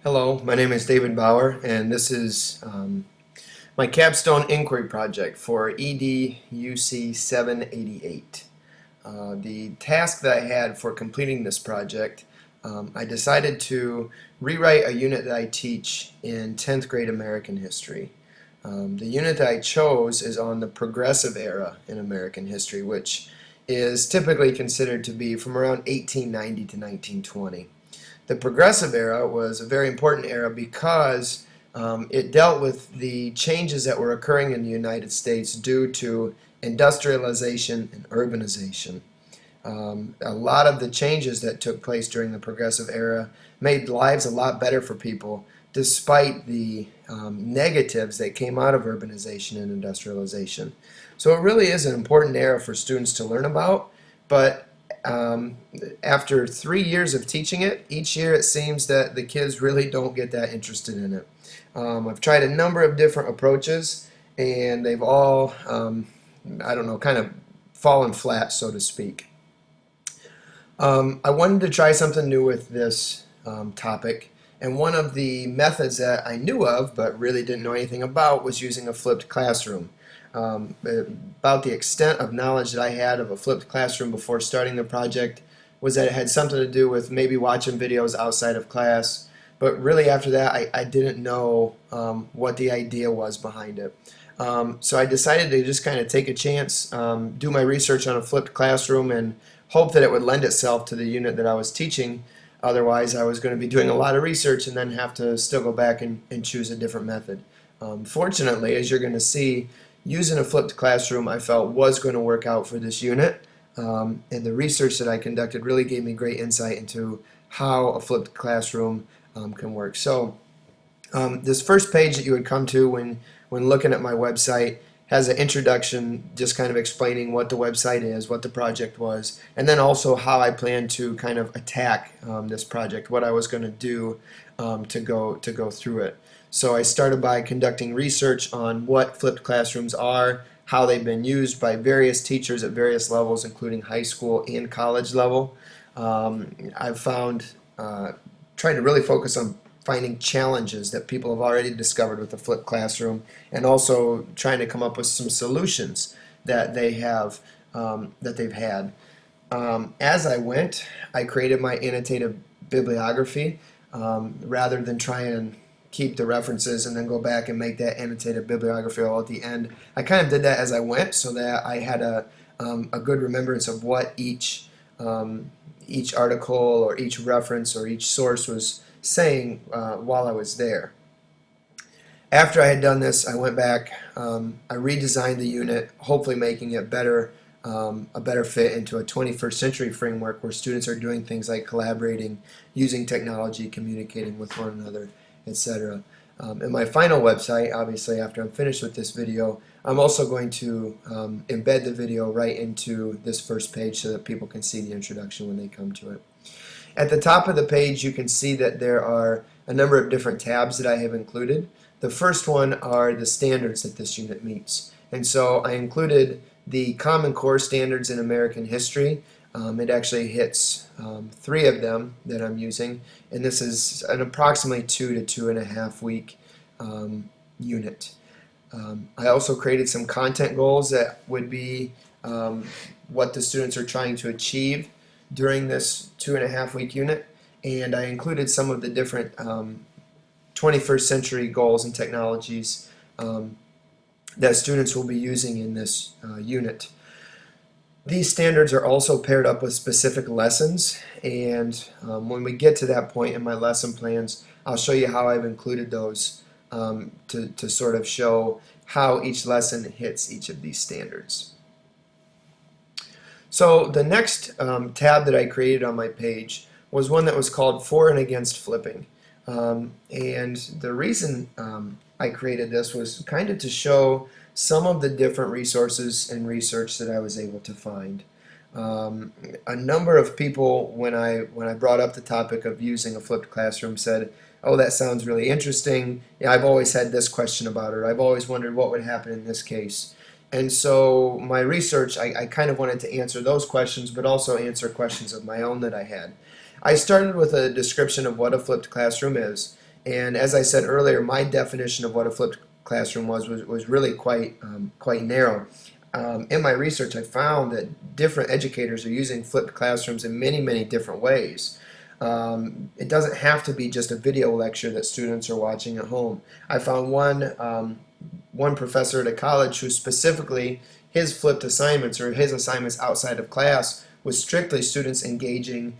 Hello, my name is David Bauer, and this is my capstone inquiry project for EDUC788. The task that I had for completing this project, I decided to rewrite a unit that I teach in 10th grade American history. The unit that I chose is on the progressive era in American history, which is typically considered to be from around 1890 to 1920. The progressive era was a very important era because it dealt with the changes that were occurring in the United States due to industrialization and urbanization. A lot of the changes that took place during the progressive era made lives a lot better for people despite the negatives that came out of urbanization and industrialization. So it really is an important era for students to learn about, but after 3 years of teaching it, each year it seems that the kids really don't get that interested in it. I've tried a number of different approaches, and they've all, I don't know, kind of fallen flat, so to speak. I wanted to try something new with this topic, and one of the methods that I knew of but really didn't know anything about was using a flipped classroom. About the extent of knowledge that I had of a flipped classroom before starting the project was that it had something to do with maybe watching videos outside of class, but really after that I didn't know what the idea was behind it. So I decided to just kind of take a chance, do my research on a flipped classroom, and hope that it would lend itself to the unit that I was teaching. Otherwise I was going to be doing a lot of research and then have to still go back and choose a different method. Fortunately, as you're going to see, using a flipped classroom I felt was going to work out for this unit, and the research that I conducted really gave me great insight into how a flipped classroom can work. So this first page that you would come to when looking at my website has an introduction just kind of explaining what the website is, what the project was, and then also how I plan to kind of attack this project, what I was going to do to go through it. So I started by conducting research on what flipped classrooms are, how they've been used by various teachers at various levels, including high school and college level. I've found, trying to really focus on finding challenges that people have already discovered with the flipped classroom, and also trying to come up with some solutions that they have, that they've had. As I went, I created my annotated bibliography rather than try and keep the references and then go back and make that annotated bibliography all at the end. I kind of did that as I went so that I had a good remembrance of what each article or each reference or each source was saying while I was there. After I had done this, I went back, I redesigned the unit, hopefully making it better, a better fit into a 21st century framework where students are doing things like collaborating, using technology, communicating with one another, etc. In my final website, obviously after I'm finished with this video, I'm also going to embed the video right into this first page so that people can see the introduction when they come to it. At the top of the page you can see that there are a number of different tabs that I have included. The first one are the standards that this unit meets, and so I included the Common Core standards in American history. It actually hits 3 of them that I'm using, and this is an approximately 2 to 2.5 week unit. I also created some content goals that would be what the students are trying to achieve during this 2.5 week unit, and I included some of the different 21st century goals and technologies that students will be using in this unit. These standards are also paired up with specific lessons, and when we get to that point in my lesson plans, I'll show you how I've included those to sort of show how each lesson hits each of these standards. So the next tab that I created on my page was one that was called For and Against Flipping. And the reason I created this was kind of to show some of the different resources and research that I was able to find. A number of people, when I brought up the topic of using a flipped classroom, said, "Oh, that sounds really interesting. Yeah, I've always had this question about it. I've always wondered what would happen in this case." And so my research, I kind of wanted to answer those questions, but also answer questions of my own that I had. I started with a description of what a flipped classroom is, And as I said earlier, my definition of what a flipped classroom was really quite narrow. In my research, I found that different educators are using flipped classrooms in many different ways. It doesn't have to be just a video lecture that students are watching at home. I found one professor at a college who specifically, his flipped assignments or his assignments outside of class was strictly students engaging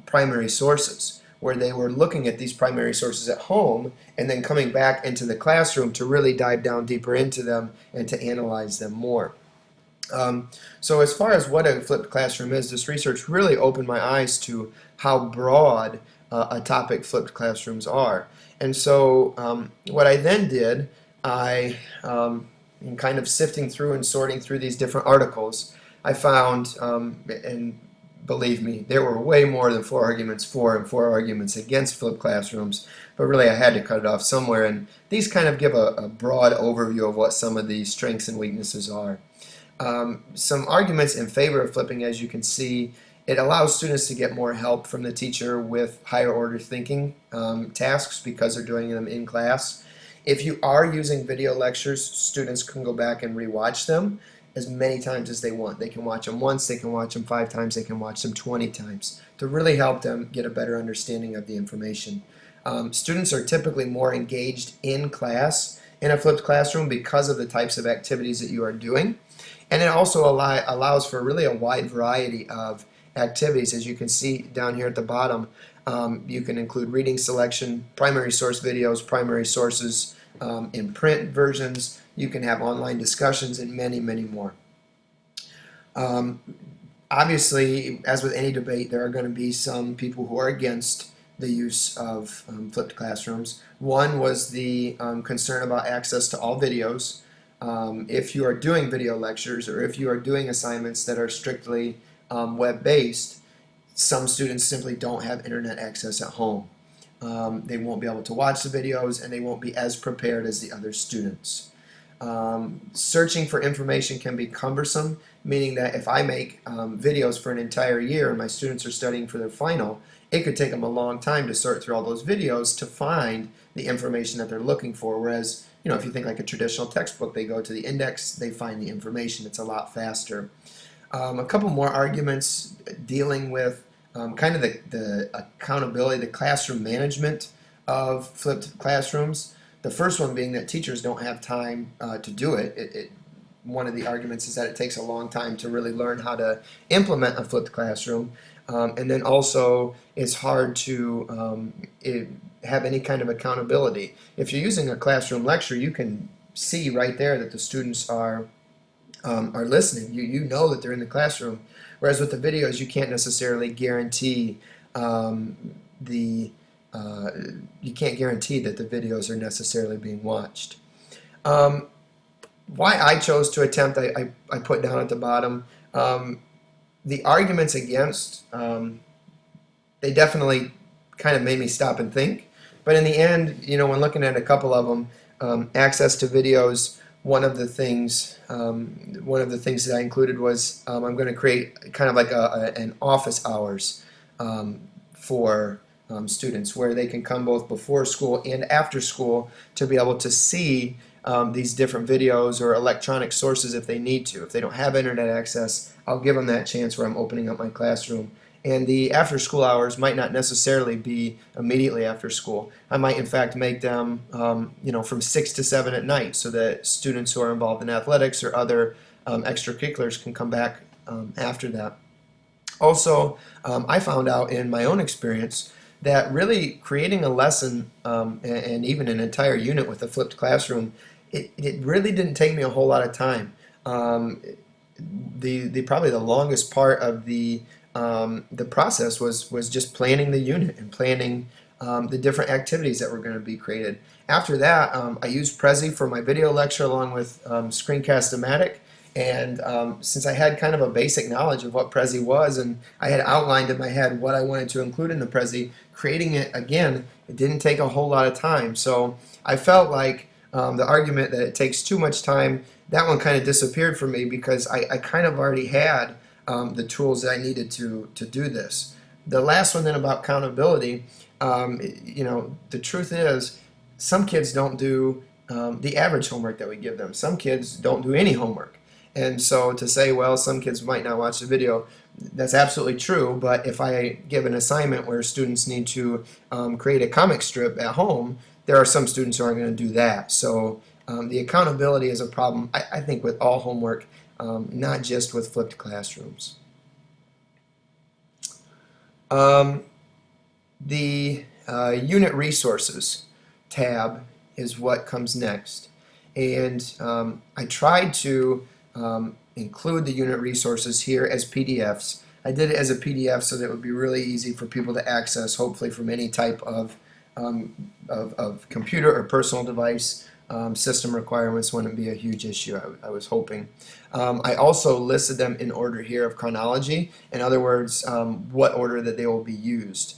primary sources, where they were looking at these primary sources at home and then coming back into the classroom to really dive down deeper into them and to analyze them more. So as far as what a flipped classroom is, this research really opened my eyes to how broad a topic flipped classrooms are. And so what I then did, in kind of sifting through and sorting through these different articles, I found, and believe me, there were way more than 4 arguments for and 4 arguments against flipped classrooms, but really I had to cut it off somewhere, and these kind of give a broad overview of what some of the strengths and weaknesses are. Some arguments in favor of flipping, as you can see, it allows students to get more help from the teacher with higher order thinking tasks because they're doing them in class. If you are using video lectures, students can go back and rewatch them as many times as they want. They can watch them once, they can watch them 5 times, they can watch them 20 times to really help them get a better understanding of the information. Students are typically more engaged in class in a flipped classroom because of the types of activities that you are doing. And it also allows for really a wide variety of activities. As you can see down here at the bottom, you can include reading selection, primary source videos, primary sources in print versions. You can have online discussions and many more. Obviously, as with any debate, there are going to be some people who are against the use of flipped classrooms. One was the concern about access to all videos. If you are doing video lectures or if you are doing assignments that are strictly web-based, some students simply don't have internet access at home. They won't be able to watch the videos and they won't be as prepared as the other students. Searching for information can be cumbersome, meaning that if I make videos for an entire year and my students are studying for their final, it could take them a long time to sort through all those videos to find the information that they're looking for, whereas if you think like a traditional textbook, they go to the index, they find the information. It's a lot faster. A couple more arguments dealing with kind of the accountability, the classroom management of flipped classrooms. The first one being that teachers don't have time to do it. One of the arguments is that it takes a long time to really learn how to implement a flipped classroom. And then also it's hard to have any kind of accountability. If you're using a classroom lecture, you can see right there that the students are listening. You know that they're in the classroom. Whereas with the videos, you can't necessarily guarantee you can't guarantee that the videos are necessarily being watched. Why I chose to attempt, I put down at the bottom. The arguments against, they definitely kind of made me stop and think. But in the end, when looking at a couple of them, access to videos, one of the things that I included was I'm going to create kind of like an office hours for students where they can come both before school and after school to be able to see these different videos or electronic sources if they need to. If they don't have internet access, I'll give them that chance where I'm opening up my classroom. And the after school hours might not necessarily be immediately after school. I might in fact make them from 6 to 7 at night so that students who are involved in athletics or other extracurriculars can come back after that. Also, I found out in my own experience that really creating a lesson and even an entire unit with a flipped classroom, it really didn't take me a whole lot of time. Probably the longest part of the process was just planning the unit and planning the different activities that were going to be created. After that, I used Prezi for my video lecture along with Screencast-O-Matic. And since I had kind of a basic knowledge of what Prezi was and I had outlined in my head what I wanted to include in the Prezi, creating it again, it didn't take a whole lot of time. So I felt like the argument that it takes too much time, that one kind of disappeared for me because I kind of already had the tools that I needed to do this. The last one then about accountability, The truth is, some kids don't do the average homework that we give them. Some kids don't do any homework. And so to say, well, some kids might not watch the video, that's absolutely true, but if I give an assignment where students need to create a comic strip at home, there are some students who aren't going to do that. So the accountability is a problem, I think, with all homework, not just with flipped classrooms. The unit resources tab is what comes next, and I tried to include the unit resources here as PDFs. I did it as a PDF so that it would be really easy for people to access, hopefully from any type of computer or personal device. System requirements wouldn't be a huge issue, I was hoping. I also listed them in order here of chronology, in other words, what order that they will be used.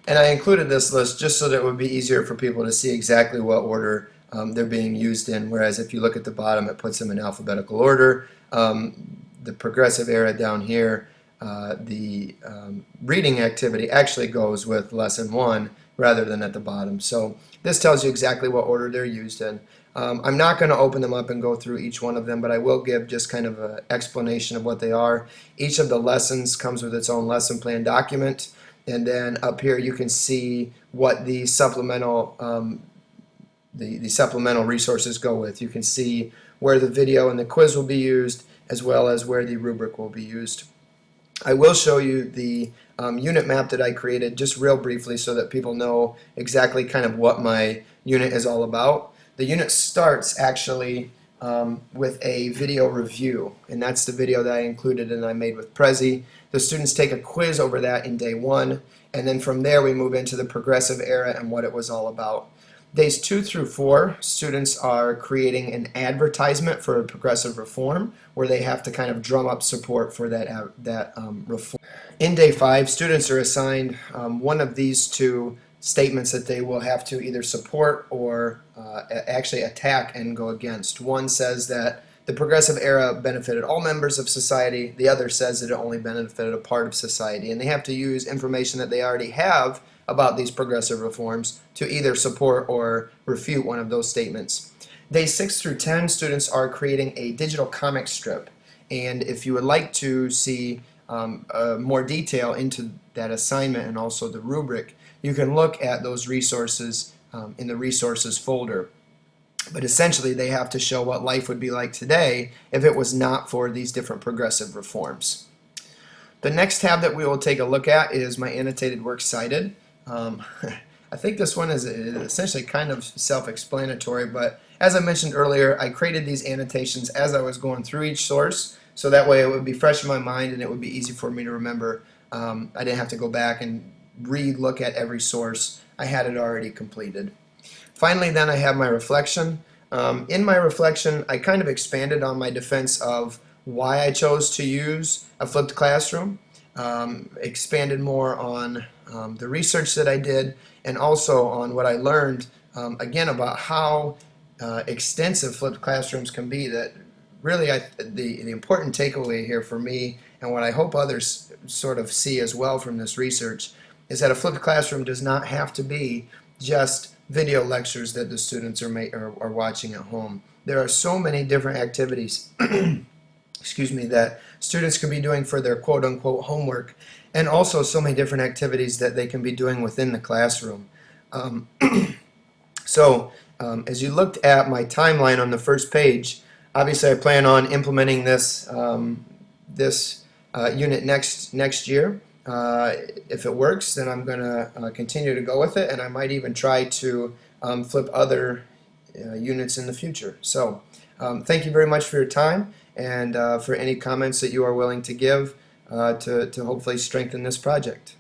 And I included this list just so that it would be easier for people to see exactly what order they're being used in, whereas if you look at the bottom, it puts them in alphabetical order. The progressive era down here, the reading activity actually goes with lesson 1 rather than at the bottom. So this tells you exactly what order they're used in. I'm not going to open them up and go through each one of them, but I will give just kind of an explanation of what they are. Each of the lessons comes with its own lesson plan document, and then up here you can see what the supplemental the supplemental resources go with. You can see where the video and the quiz will be used, as well as where the rubric will be used. I will show you the unit map that I created just real briefly so that people know exactly kind of what my unit is all about. The unit starts actually with a video review, and that's the video that I included and I made with Prezi. The students take a quiz over that in day 1, and then from there we move into the progressive era and what it was all about. Days 2 through 4, students are creating an advertisement for a progressive reform where they have to kind of drum up support for that reform. In day 5, students are assigned one of these two statements that they will have to either support or actually attack and go against. One says that the progressive era benefited all members of society. The other says that it only benefited a part of society. And they have to use information that they already have about these progressive reforms to either support or refute one of those statements. Days 6 through 10, students are creating a digital comic strip. And if you would like to see more detail into that assignment and also the rubric, you can look at those resources in the resources folder. But essentially they have to show what life would be like today if it was not for these different progressive reforms. The next tab that we will take a look at is my annotated works cited. I think this one is essentially kind of self-explanatory, but as I mentioned earlier, I created these annotations as I was going through each source, so that way it would be fresh in my mind and it would be easy for me to remember. I didn't have to go back and re-look at every source. I had it already completed. Finally, then I have my reflection. In my reflection, I kind of expanded on my defense of why I chose to use a flipped classroom, expanded more on the research that I did, and also on what I learned, again, about how extensive flipped classrooms can be. That really, the important takeaway here for me, and what I hope others sort of see as well from this research, is that a flipped classroom does not have to be just video lectures that the students are watching at home. There are so many different activities excuse me, that students can be doing for their quote-unquote homework, and also so many different activities that they can be doing within the classroom. As you looked at my timeline on the first page, obviously I plan on implementing this unit next year. If it works, then I'm going to continue to go with it, and I might even try to flip other units in the future. So thank you very much for your time, and for any comments that you are willing to give to hopefully strengthen this project.